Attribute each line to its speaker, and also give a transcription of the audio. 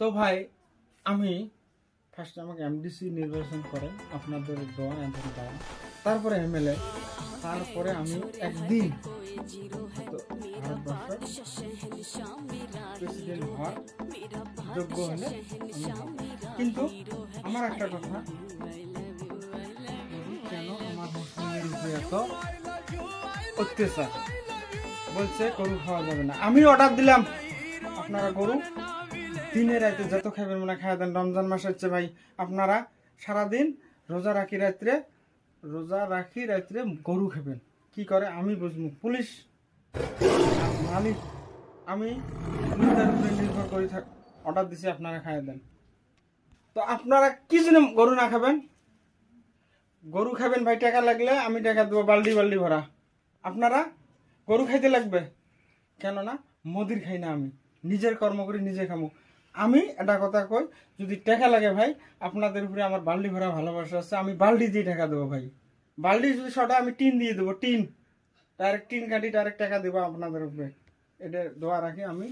Speaker 1: তো ভাই আমি ফার্স্টে আমাকে এমডিসি নির্বাচন করেন আপনাদের দোয়া অ্যান্সার দেওয়া, তারপরে এমএলএ, তারপরে আমি একদিন হয়তো ভারতবর্ষের প্রেসিডেন্ট হওয়ার যোগ্য হলে আমি হব। কিন্তু আমার একটা কথা, কেন আমার মুসলিমের উপরে এত অত্যাচার? বলছে গরু খাওয়া যাবে না। আমি অর্ডার দিলাম আপনারা গরু দিনে রাতে যত খাবেন মনে খাওয়া দেন। রমজান মাস হচ্ছে ভাই, আপনারা সারাদিন রোজা রাখি রাত্রে গরু খাবেন। কি করে আমি বুঝবো? পুলিশ মালিক, আমি পুলিশের উপরে নির্ভর করে অর্ডার দিছি আপনারা খাইয়ে দেন। তো আপনারা কি জন্য গরু না খাবেন? গরু খাবেন ভাই, টাকা লাগলে আমি টাকা দেবো বাল্টি বাল্টি ভরা। আপনারা গরু খাইতে লাগবে কেন না? মোদির খাই না, আমি নিজের কর্ম করি নিজে খামো। আমি এটা কথা কই, যদি টাকা লাগে ভাই আপনাদের উপরে আমার বাল্টি ভরা ভালোবাসা আছে, আমি বাল্টি দিয়ে টাকা দেবো ভাই। বাল্টি যদি ছটা আমি টিন দিয়ে দেবো, টিন ডাইরেক্ট টিন কাটি ডাইরেক্ট টাকা দেবো আপনাদের উপরে। এটা দোয়া রাখি আমি।